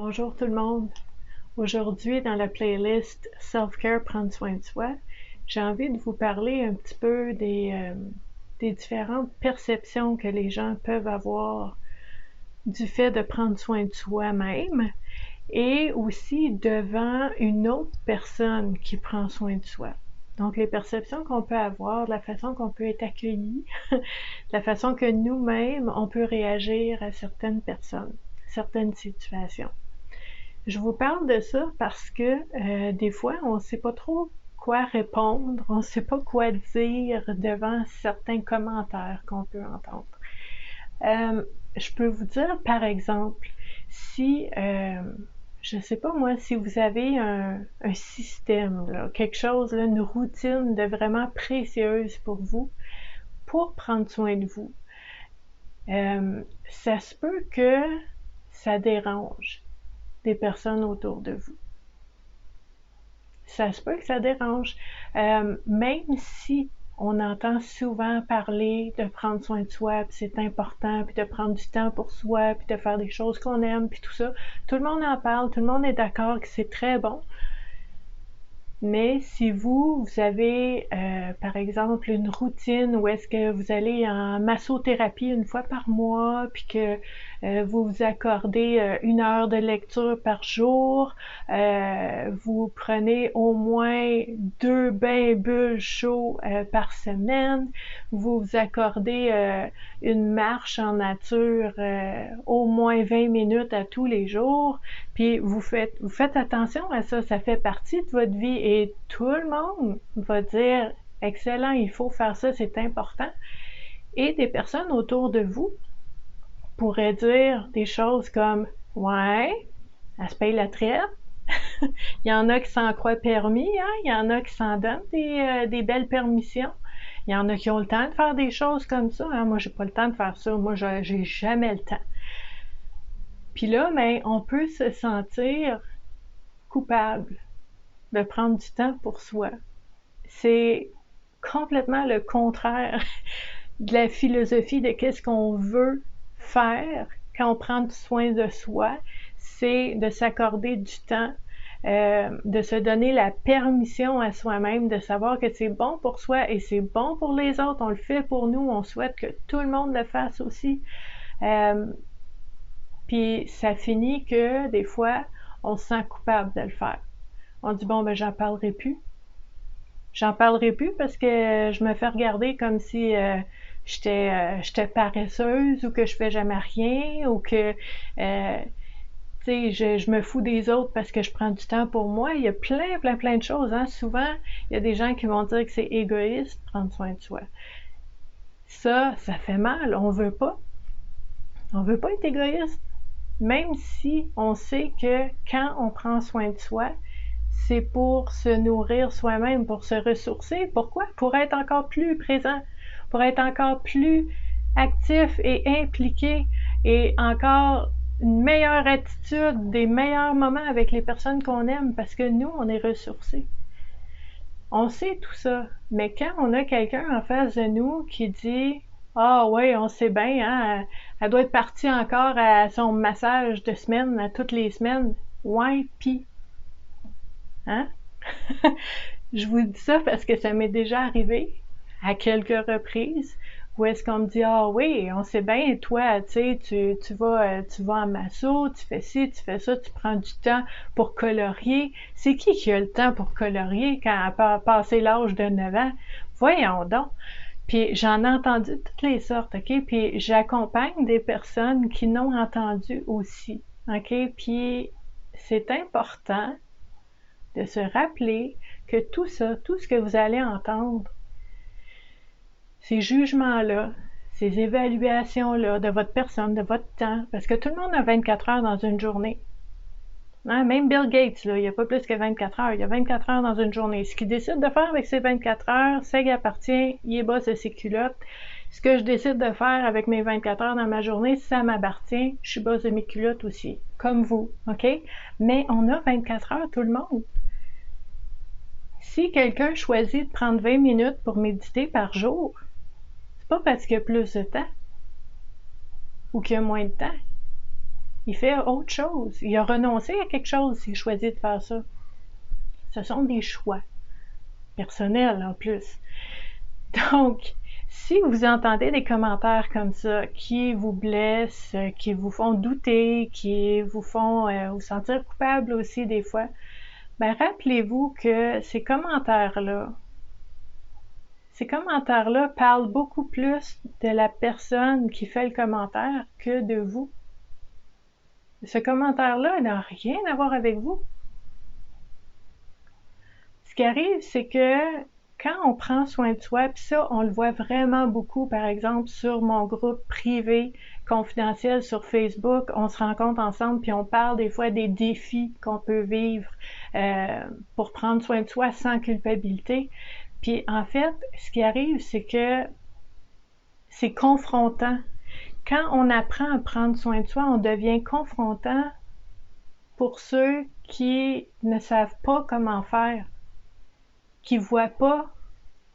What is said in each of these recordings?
Bonjour tout le monde. Aujourd'hui, dans la playlist Self-Care, prendre soin de soi, j'ai envie de vous parler un petit peu des différentes perceptions que les gens peuvent avoir du fait de prendre soin de soi-même et aussi devant une autre personne qui prend soin de soi. Donc, les perceptions qu'on peut avoir, la façon qu'on peut être accueilli, la façon que nous-mêmes, on peut réagir à certaines personnes, certaines situations. Je vous parle de ça parce que des fois, on ne sait pas trop quoi répondre, on ne sait pas quoi dire devant certains commentaires qu'on peut entendre. Je peux vous dire, par exemple, si, je ne sais pas moi, si vous avez un système, là, quelque chose, là, une routine de vraiment précieuse pour vous, pour prendre soin de vous, ça se peut que ça dérange des personnes autour de vous. Ça se peut que ça dérange. Même si on entend souvent parler de prendre soin de soi, puis c'est important, puis de prendre du temps pour soi, puis de faire des choses qu'on aime, puis tout ça. Tout le monde en parle, tout le monde est d'accord que c'est très bon. Mais si vous avez, par exemple, une routine où est-ce que vous allez en massothérapie une fois par mois, puis que vous vous accordez 1 heure de lecture par jour, vous prenez au moins 2 bains bulles chauds par semaine, vous vous accordez une marche en nature au moins 20 minutes à tous les jours, puis vous faites attention à ça, ça fait partie de votre vie et tout le monde va dire « Excellent, il faut faire ça, c'est important ». Et des personnes autour de vous pourraient dire des choses comme « Ouais, elle se paye la traite ». Il y en a qui s'en croient permis, hein? Il y en a qui s'en donnent des belles permissions. Il y en a qui ont le temps de faire des choses comme ça. Hein? Moi, j'ai pas le temps de faire ça. Moi, j'ai jamais le temps. Puis là, ben, on peut se sentir coupable de prendre du temps pour soi. C'est complètement le contraire de la philosophie de qu'est-ce qu'on veut faire quand on prend soin de soi. C'est de s'accorder du temps, de se donner la permission à soi-même, de savoir que c'est bon pour soi et c'est bon pour les autres. On le fait pour nous, on souhaite que tout le monde le fasse aussi. Puis ça finit que des fois, on se sent coupable de le faire. On dit bon, ben j'en parlerai plus. J'en parlerai plus parce que je me fais regarder comme si j'étais paresseuse ou que je fais jamais rien ou que tu sais, je me fous des autres parce que je prends du temps pour moi. Il y a plein de choses. Hein. Souvent, il y a des gens qui vont dire que c'est égoïste prendre soin de soi. Ça fait mal. On veut pas. On veut pas être égoïste. Même si on sait que quand on prend soin de soi, c'est pour se nourrir soi-même, pour se ressourcer. Pourquoi? Pour être encore plus présent, pour être encore plus actif et impliqué et encore une meilleure attitude, des meilleurs moments avec les personnes qu'on aime parce que nous, on est ressourcés. On sait tout ça, mais quand on a quelqu'un en face de nous qui dit « Ah ouais, on sait bien, hein, elle doit être partie encore à son massage de semaine, à toutes les semaines. » Ouais, pis hein? Je vous dis ça parce que ça m'est déjà arrivé à quelques reprises où est-ce qu'on me dit ah oui, on sait bien toi, tu sais, tu vas en masso, tu fais ci, tu fais ça, tu prends du temps pour colorier. C'est qui a le temps pour colorier quand elle a passé l'âge de 9 ans? Voyons donc. Puis j'en ai entendu de toutes les sortes, OK? Puis j'accompagne des personnes qui n'ont entendu aussi, OK? Puis c'est important de se rappeler que tout ça, tout ce que vous allez entendre, ces jugements-là, ces évaluations-là de votre personne, de votre temps, parce que tout le monde a 24 heures dans une journée. Hein? Même Bill Gates, là, il n'y a pas plus que 24 heures. Il y a 24 heures dans une journée. Ce qu'il décide de faire avec ces 24 heures, ça lui appartient, il est boss de ses culottes. Ce que je décide de faire avec mes 24 heures dans ma journée, ça m'appartient, je suis boss de mes culottes aussi, comme vous, OK? Mais on a 24 heures, tout le monde. Si quelqu'un choisit de prendre 20 minutes pour méditer par jour, c'est pas parce qu'il y a plus de temps ou qu'il y a moins de temps. Il fait autre chose. Il a renoncé à quelque chose s'il choisit de faire ça. Ce sont des choix personnels en plus. Donc, si vous entendez des commentaires comme ça qui vous blessent, qui vous font douter, qui vous font vous sentir coupable aussi des fois, ben rappelez-vous que ces commentaires-là parlent beaucoup plus de la personne qui fait le commentaire que de vous. Ce commentaire-là n'a rien à voir avec vous. Ce qui arrive, c'est que quand on prend soin de soi, puis ça, on le voit vraiment beaucoup, par exemple, sur mon groupe privé confidentiel sur Facebook, on se rencontre ensemble, puis on parle des fois des défis qu'on peut vivre pour prendre soin de soi sans culpabilité. Puis en fait, ce qui arrive, c'est que c'est confrontant. Quand on apprend à prendre soin de soi, on devient confrontant pour ceux qui ne savent pas comment faire, qui voient pas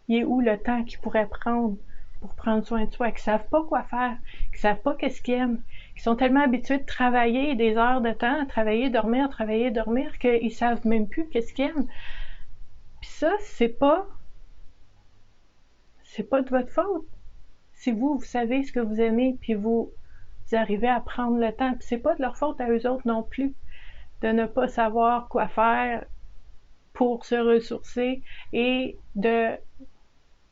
il est où le temps qu'ils pourraient prendre pour prendre soin de soi, qui savent pas quoi faire, qui savent pas qu'est-ce qu'ils aiment, qui sont tellement habitués de travailler des heures de temps, travailler, dormir, qu'ils savent même plus qu'est-ce qu'ils aiment. Puis ça, c'est pas de votre faute. Si vous savez ce que vous aimez, puis vous arrivez à prendre le temps, puis c'est pas de leur faute à eux autres non plus de ne pas savoir quoi faire pour se ressourcer et de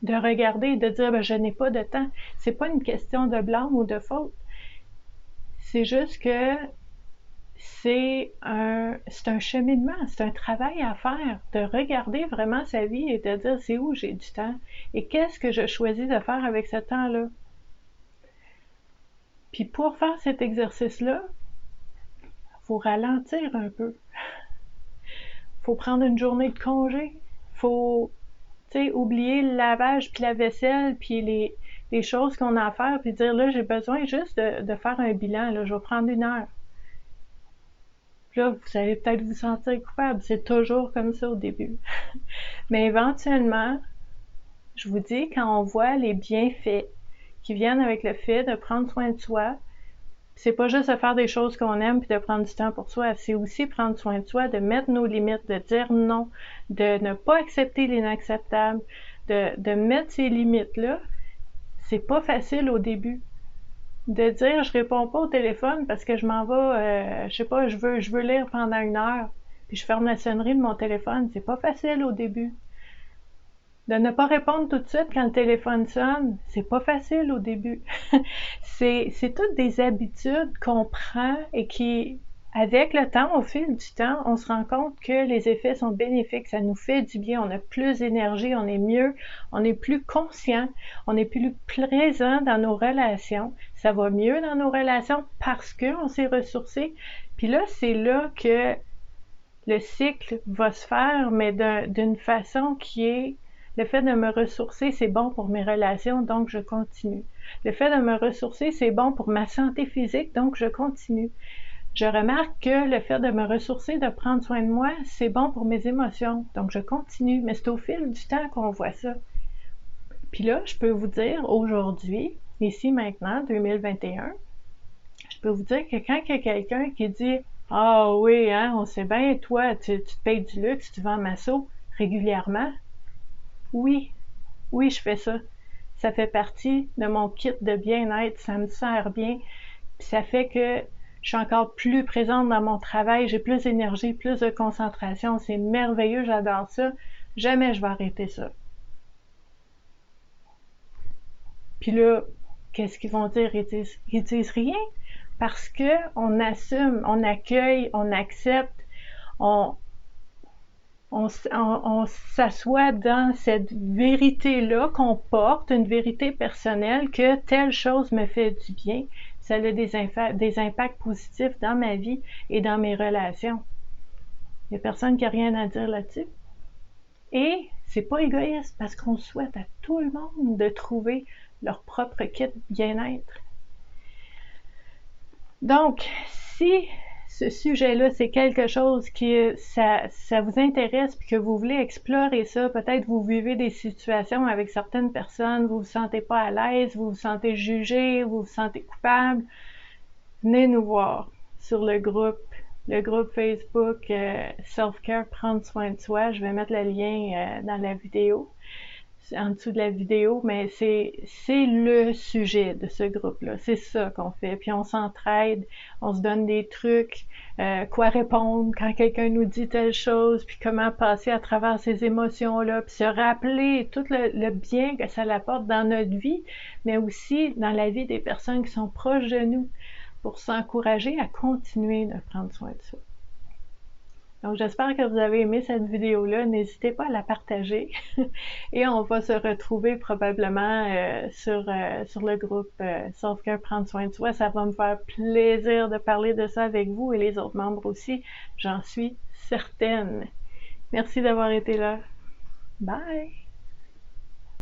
regarder et de dire ben, je n'ai pas de temps. C'est pas une question de blâme ou de faute. C'est juste que c'est un cheminement, c'est un travail à faire, de regarder vraiment sa vie et de dire c'est où j'ai du temps et qu'est-ce que je choisis de faire avec ce temps-là. Puis pour faire cet exercice-là, il faut ralentir un peu. Il faut prendre une journée de congé. Il faut oublier le lavage puis la vaisselle puis les choses qu'on a à faire puis dire là j'ai besoin juste de faire un bilan, là je vais prendre 1 heure. Puis là vous allez peut-être vous sentir coupable, c'est toujours comme ça au début. Mais éventuellement, je vous dis, quand on voit les bienfaits qui viennent avec le fait de prendre soin de soi, c'est pas juste de faire des choses qu'on aime puis de prendre du temps pour soi, c'est aussi prendre soin de soi, de mettre nos limites, de dire non, de ne pas accepter l'inacceptable, de mettre ces limites-là. C'est pas facile au début. De dire je réponds pas au téléphone parce que je m'en vais, je sais pas, je veux lire pendant 1 heure, puis je ferme la sonnerie de mon téléphone, c'est pas facile au début. De ne pas répondre tout de suite quand le téléphone sonne, c'est pas facile au début. c'est toutes des habitudes qu'on prend et qui, avec le temps, au fil du temps, on se rend compte que les effets sont bénéfiques, ça nous fait du bien, on a plus d'énergie, on est mieux, on est plus conscient, on est plus présent dans nos relations, ça va mieux dans nos relations parce qu'on s'est ressourcé. Puis là, c'est là que le cycle va se faire, mais d'une façon qui est le fait de me ressourcer, c'est bon pour mes relations, donc je continue. Le fait de me ressourcer, c'est bon pour ma santé physique, donc je continue. Je remarque que le fait de me ressourcer, de prendre soin de moi, c'est bon pour mes émotions, donc je continue. Mais c'est au fil du temps qu'on voit ça. Puis là, je peux vous dire aujourd'hui, ici maintenant, 2021, je peux vous dire que quand il y a quelqu'un qui dit « Ah oui, hein, on sait bien, toi, tu te payes du luxe, tu vas en masso régulièrement. » Oui, je fais ça. Ça fait partie de mon kit de bien-être, ça me sert bien, puis ça fait que je suis encore plus présente dans mon travail, j'ai plus d'énergie, plus de concentration, c'est merveilleux, j'adore ça. Jamais je vais arrêter ça. Puis là, qu'est-ce qu'ils vont dire? Ils disent rien parce que on assume, on accueille, on accepte, on s'assoit dans cette vérité-là qu'on porte, une vérité personnelle, que telle chose me fait du bien, ça a des impacts positifs dans ma vie et dans mes relations. Il n'y a personne qui a rien à dire là-dessus. Et c'est pas égoïste parce qu'on souhaite à tout le monde de trouver leur propre kit bien-être. Donc, si ce sujet-là, c'est quelque chose que ça vous intéresse puis que vous voulez explorer ça, peut-être vous vivez des situations avec certaines personnes, vous vous sentez pas à l'aise, vous vous sentez jugé, vous vous sentez coupable, venez nous voir. sur le groupe Facebook Self-Care, prendre soin de soi. Je vais mettre le lien dans la vidéo, en dessous de la vidéo, mais c'est le sujet de ce groupe-là. C'est ça qu'on fait. Puis on s'entraide, on se donne des trucs, quoi répondre quand quelqu'un nous dit telle chose, puis comment passer à travers ces émotions-là, puis se rappeler tout le bien que ça apporte dans notre vie, mais aussi dans la vie des personnes qui sont proches de nous, pour s'encourager à continuer de prendre soin de soi. Donc j'espère que vous avez aimé cette vidéo-là. N'hésitez pas à la partager et on va se retrouver probablement sur le groupe Self-Care Prendre soin de soi. Ça va me faire plaisir de parler de ça avec vous et les autres membres aussi. J'en suis certaine. Merci d'avoir été là. Bye!